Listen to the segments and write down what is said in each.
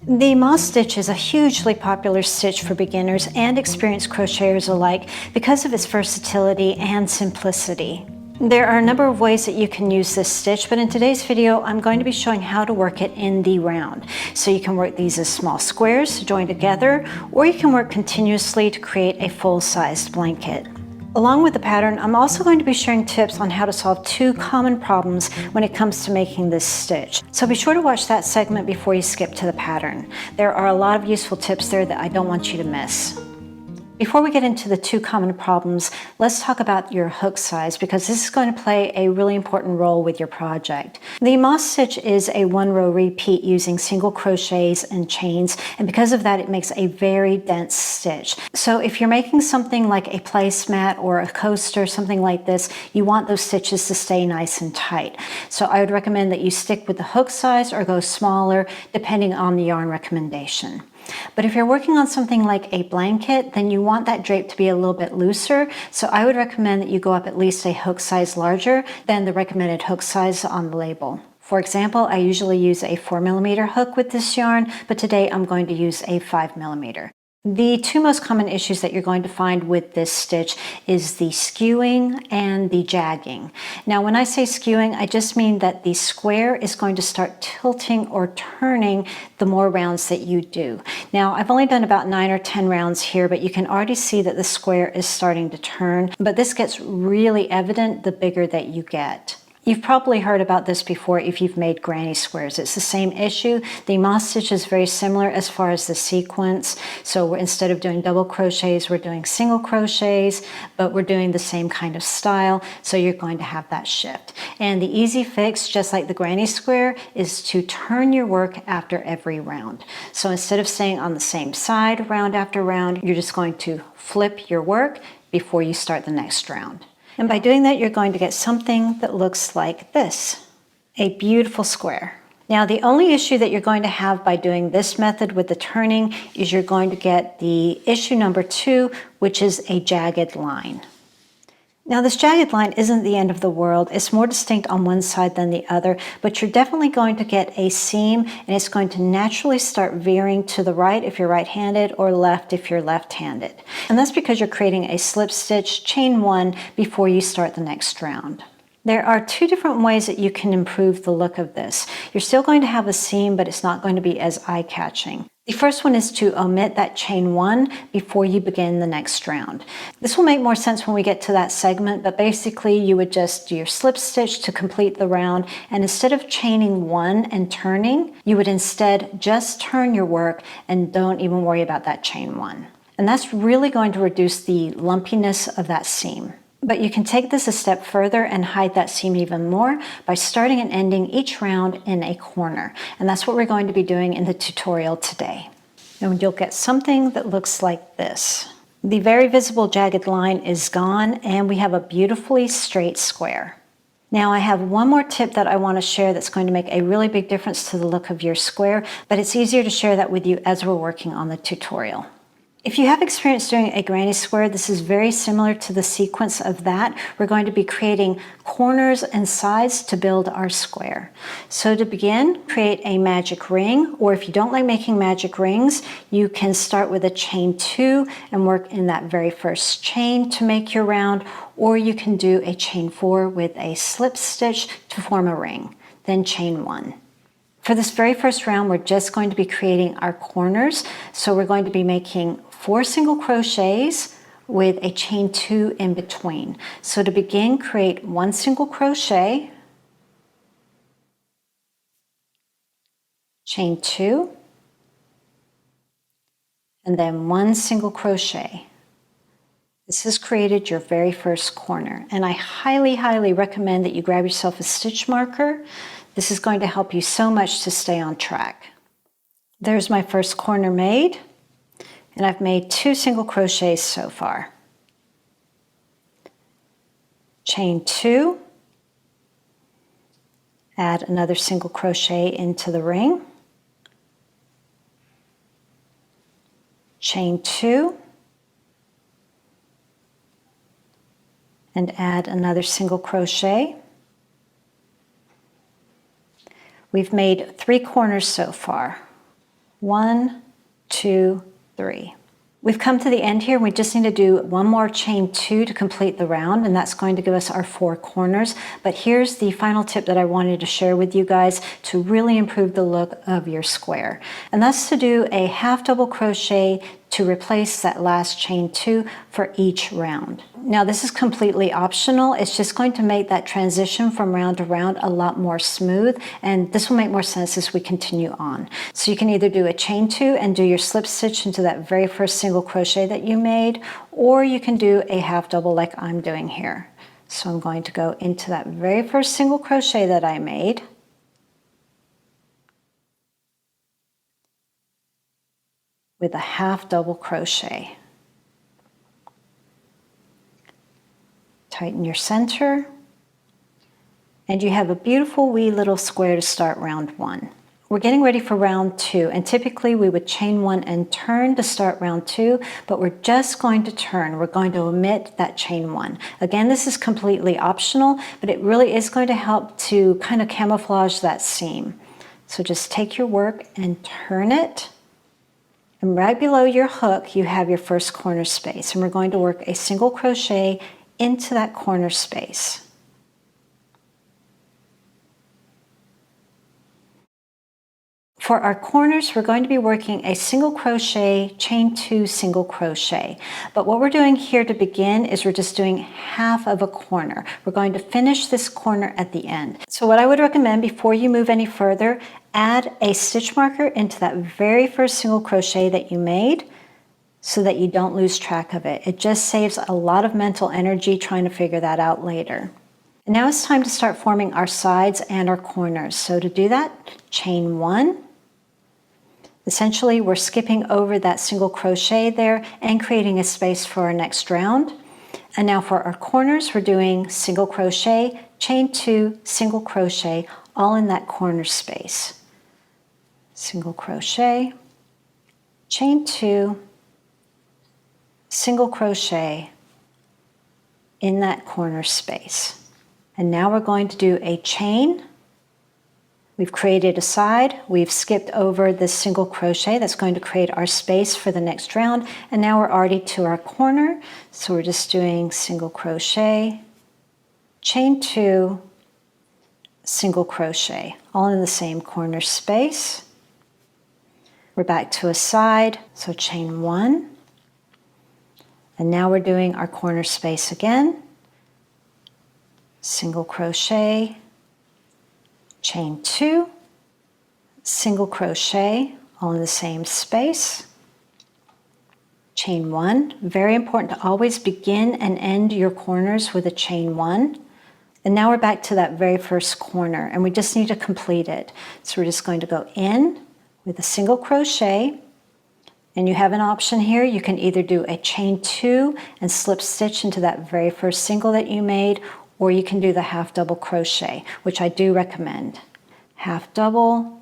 The moss stitch is a hugely popular stitch for beginners and experienced crocheters alike because of its versatility and simplicity. There are a number of ways that you can use this stitch, but in today's video I'm going to be showing how to work it in the round. So you can work these as small squares joined together, or you can work continuously to create a full-sized blanket. Along with the pattern, I'm also going to be sharing tips on how to solve two common problems when it comes to making this stitch. So be sure to watch that segment before you skip to the pattern. There are a lot of useful tips there that I don't want you to miss. Before we get into the two common problems, let's talk about your hook size because this is going to play a really important role with your project. The moss stitch is a 1-row repeat using single crochets and chains, and because of that it makes a very dense stitch. So if you're making something like a placemat or a coaster, something like this, you want those stitches to stay nice and tight. So I would recommend that you stick with the hook size or go smaller depending on the yarn recommendation. But if you're working on something like a blanket, then you want that drape to be a little bit looser. So I would recommend that you go up at least a hook size larger than the recommended hook size on the label. For example, I usually use a 4mm hook with this yarn, but today I'm going to use a 5mm. The two most common issues that you're going to find with this stitch is the skewing and the jagging. Now when I say skewing, I just mean that the square is going to start tilting or turning the more rounds that you do. Now I've only done about 9 or 10 rounds here, but you can already see that the square is starting to turn, but this gets really evident the bigger that you get. You've probably heard about this before if you've made granny squares. It's the same issue. The moss stitch is very similar as far as the sequence. So instead of doing double crochets, we're doing single crochets, but we're doing the same kind of style. So you're going to have that shift. And the easy fix, just like the granny square, is to turn your work after every round. So instead of staying on the same side round after round, you're just going to flip your work before you start the next round. And by doing that, you're going to get something that looks like this, a beautiful square. Now, the only issue that you're going to have by doing this method with the turning is you're going to get the issue number 2, which is a jagged line. Now, this jagged line isn't the end of the world. It's more distinct on one side than the other, but you're definitely going to get a seam, and it's going to naturally start veering to the right if you're right-handed or left if you're left-handed. And that's because you're creating a slip stitch, chain 1, before you start the next round. There are two different ways that you can improve the look of this. You're still going to have a seam, but it's not going to be as eye-catching. The first one is to omit that chain 1 before you begin the next round. This will make more sense when we get to that segment, but basically you would just do your slip stitch to complete the round, and instead of chaining 1 and turning, you would instead just turn your work and don't even worry about that chain 1. And that's really going to reduce the lumpiness of that seam. But you can take this a step further and hide that seam even more by starting and ending each round in a corner. And that's what we're going to be doing in the tutorial today. And you'll get something that looks like this. The very visible jagged line is gone, and we have a beautifully straight square. Now I have one more tip that I want to share that's going to make a really big difference to the look of your square, but it's easier to share that with you as we're working on the tutorial. If you have experience doing a granny square, this is very similar to the sequence of that. We're going to be creating corners and sides to build our square. So to begin, create a magic ring, or if you don't like making magic rings, you can start with a chain 2 and work in that very first chain to make your round, or you can do a chain 4 with a slip stitch to form a ring, then chain 1. For this very first round, we're just going to be creating our corners. So we're going to be making 4 single crochets with a chain 2 in between. So to begin, create 1 single crochet, chain 2, and then 1 single crochet. This has created your very first corner, and I highly, highly recommend that you grab yourself a stitch marker. This is going to help you so much to stay on track. There's my first corner made, and I've made 2 single crochets so far. Chain 2, add another single crochet into the ring, chain 2, and add another single crochet. We've made 3 corners so far. 1, 2, 3. We've come to the end here. We just need to do one more chain 2 to complete the round, and that's going to give us our 4 corners. But here's the final tip that I wanted to share with you guys to really improve the look of your square. And that's to do a half double crochet to replace that last chain 2 for each round. Now this is completely optional. It's just going to make that transition from round to round a lot more smooth, and this will make more sense as we continue on. So you can either do a chain 2 and do your slip stitch into that very first single crochet that you made, or you can do a half double like I'm doing here. So I'm going to go into that very first single crochet that I made, with a half double crochet. Tighten your center, and you have a beautiful wee little square to start round 1. We're getting ready for round 2, and typically we would chain 1 and turn to start round 2, but we're just going to turn. We're going to omit that chain 1. Again, this is completely optional, but it really is going to help to kind of camouflage that seam. So just take your work and turn it. And right below your hook, you have your first corner space, and we're going to work a single crochet into that corner space. For our corners, we're going to be working a single crochet, chain 2, single crochet. But what we're doing here to begin is we're just doing half of a corner. We're going to finish this corner at the end. So what I would recommend before you move any further, add a stitch marker into that very first single crochet that you made so that you don't lose track of it. It just saves a lot of mental energy trying to figure that out later. And now it's time to start forming our sides and our corners. So to do that, chain 1. Essentially, we're skipping over that single crochet there and creating a space for our next round. And now for our corners, we're doing single crochet, chain 2, single crochet, all in that corner space. Single crochet, chain 2, single crochet in that corner space. And now we're going to do a chain. We've created a side, we've skipped over this single crochet that's going to create our space for the next round, and now we're already to our corner. So we're just doing single crochet, chain 2, single crochet, all in the same corner space. We're back to a side, so chain 1, and now we're doing our corner space again, single crochet, chain 2, single crochet, all in the same space, chain 1. Very important to always begin and end your corners with a chain 1. And now we're back to that very first corner, and we just need to complete it. So we're just going to go in with a single crochet, and you have an option here. You can either do a chain 2 and slip stitch into that very first single that you made, or you can do the half double crochet, which I do recommend. Half double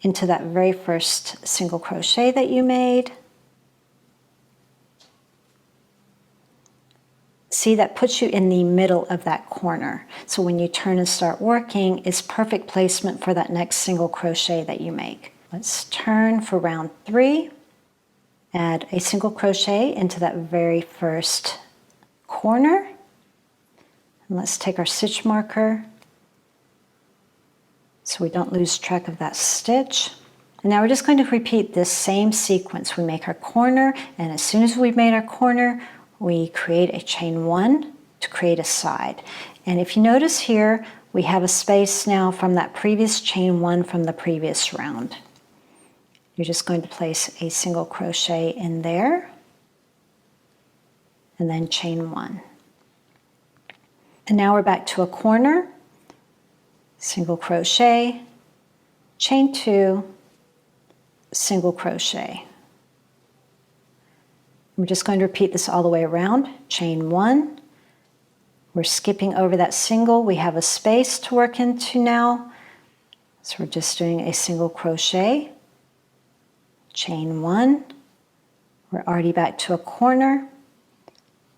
into that very first single crochet that you made. See, that puts you in the middle of that corner. So when you turn and start working, it's perfect placement for that next single crochet that you make. Let's turn for round 3. Add a single crochet into that very first corner. And let's take our stitch marker so we don't lose track of that stitch. And now we're just going to repeat this same sequence. We make our corner, and as soon as we've made our corner, we create a chain 1 to create a side. And if you notice here, we have a space now from that previous chain 1 from the previous round. You're just going to place a single crochet in there, and then chain 1. And now we're back to a corner, single crochet, chain 2, single crochet. We're just going to repeat this all the way around, chain 1. We're skipping over that single. We have a space to work into now. So we're just doing a single crochet, chain 1. We're already back to a corner,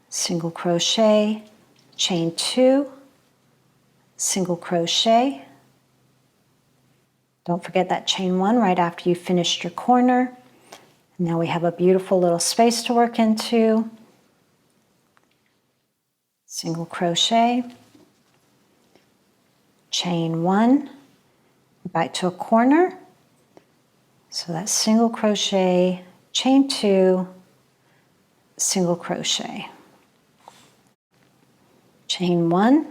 single crochet, chain 2, single crochet, Don't forget that chain one right after you finished your corner. Now we have a beautiful little space to work into. Single crochet, chain one, back to a corner. So that's single crochet, chain two, single crochet, chain one.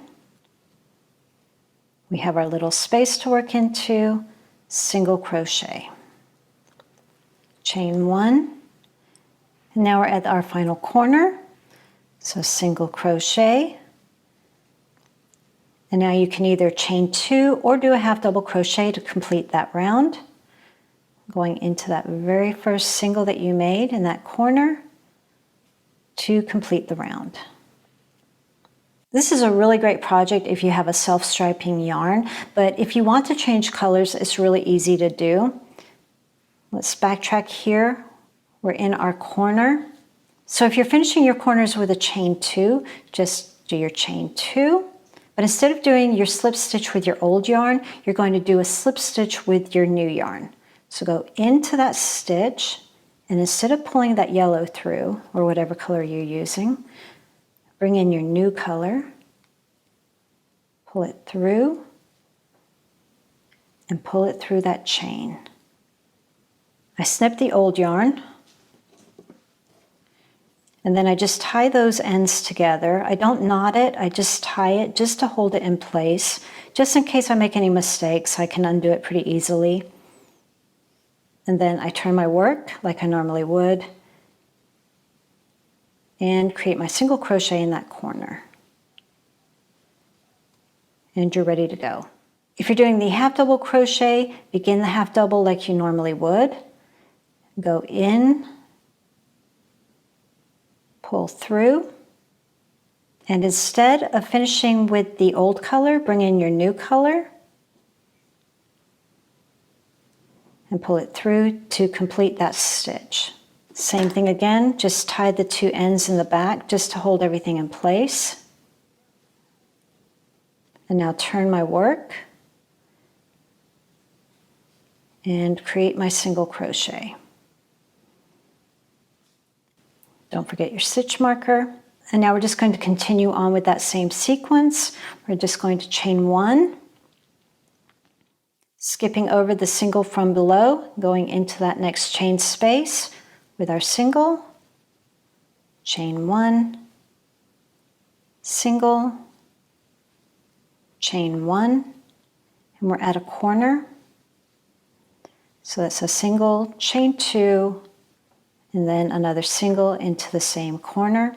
We have our little space to work into, single crochet, chain one, and now we're at our final corner. So single crochet, and now you can either chain two or do a half double crochet to complete that round. Going into that very first single that you made in that corner to complete the round. This is a really great project if you have a self-striping yarn, but if you want to change colors, it's really easy to do. Let's backtrack here. We're in our corner. So if you're finishing your corners with a chain two, just do your chain two. But instead of doing your slip stitch with your old yarn, you're going to do a slip stitch with your new yarn. So go into that stitch, and instead of pulling that yellow through, or whatever color you're using, bring in your new color, pull it through, and pull it through that chain. I snip the old yarn, and then I just tie those ends together. I don't knot it, I just tie it just to hold it in place. Just in case I make any mistakes, I can undo it pretty easily. And then I turn my work like I normally would and create my single crochet in that corner. And you're ready to go. If you're doing the half double crochet, begin the half double like you normally would. Go in, pull through, and instead of finishing with the old color, bring in your new color and pull it through to complete that stitch. Same thing again, just tie the two ends in the back just to hold everything in place. And now turn my work and create my single crochet. Don't forget your stitch marker. And now we're just going to continue on with that same sequence. We're just going to chain one, skipping over the single from below, going into that next chain space with our single, chain one, single, chain one, and we're at a corner. So that's a single, chain two, and then another single into the same corner.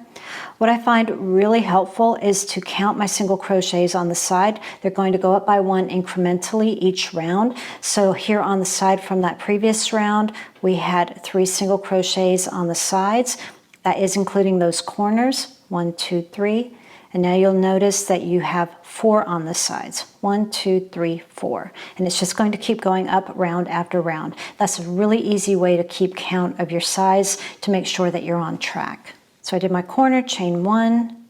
What I find really helpful is to count my single crochets on the side. They're going to go up by one incrementally each round. So here on the side from that previous round, we had 3 single crochets on the sides. That is including those corners, 1, 2, 3. And now you'll notice that you have 4 on the sides. 1, 2, 3, 4. And it's just going to keep going up round after round. That's a really easy way to keep count of your size to make sure that you're on track. So I did my corner, chain one,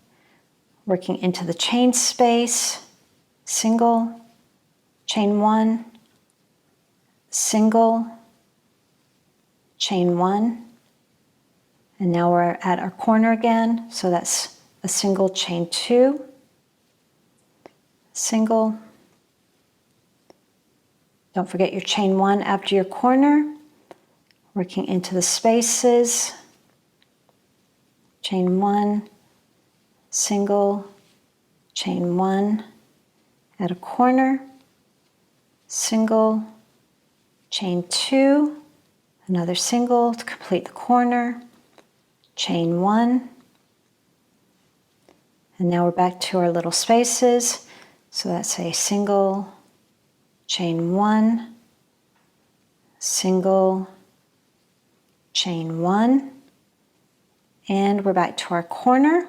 working into the chain space, single, chain one, single, chain one. And now we're at our corner again. So that's a single, chain two, single. Don't forget your chain one after your corner, working into the spaces, chain one, single, chain one, at a corner, single, chain two, another single to complete the corner, chain one. And now we're back to our little spaces. So that's a single, chain one, single, chain one, and we're back to our corner.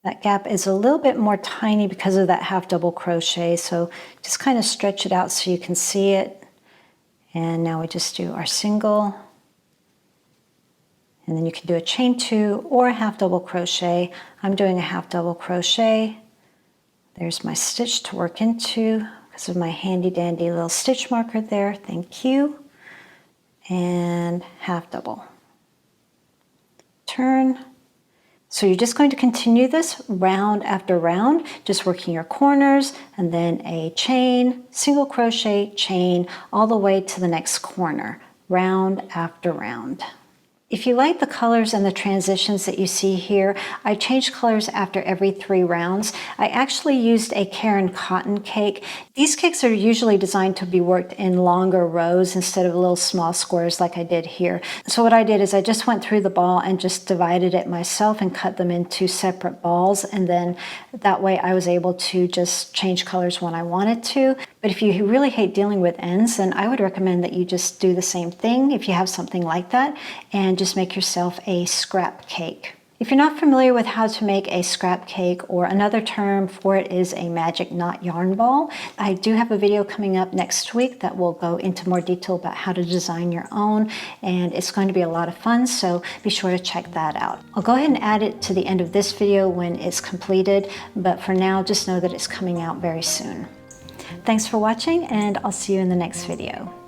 That gap is a little bit more tiny because of that half double crochet, so just kind of stretch it out so you can see it. And now we just do our single, and then you can do a chain two or a half double crochet. I'm doing a half double crochet. There's my stitch to work into, because of my handy dandy little stitch marker there. Thank you. And half double. Turn. So you're just going to continue this round after round, just working your corners and then a chain, single crochet, chain, all the way to the next corner, round after round. If you like the colors and the transitions that you see here, I change colors after every 3 rounds. I actually used a Caron cotton cake. These cakes are usually designed to be worked in longer rows instead of little small squares like I did here. So what I did is I just went through the ball and just divided it myself and cut them into separate balls, and then that way I was able to just change colors when I wanted to. But if you really hate dealing with ends, then I would recommend that you just do the same thing if you have something like that, and just make yourself a scrap cake. If you're not familiar with how to make a scrap cake, or another term for it is a magic knot yarn ball, I do have a video coming up next week that will go into more detail about how to design your own, and it's going to be a lot of fun, so be sure to check that out. I'll go ahead and add it to the end of this video when it's completed, but for now just know that it's coming out very soon. Thanks for watching, and I'll see you in the next video.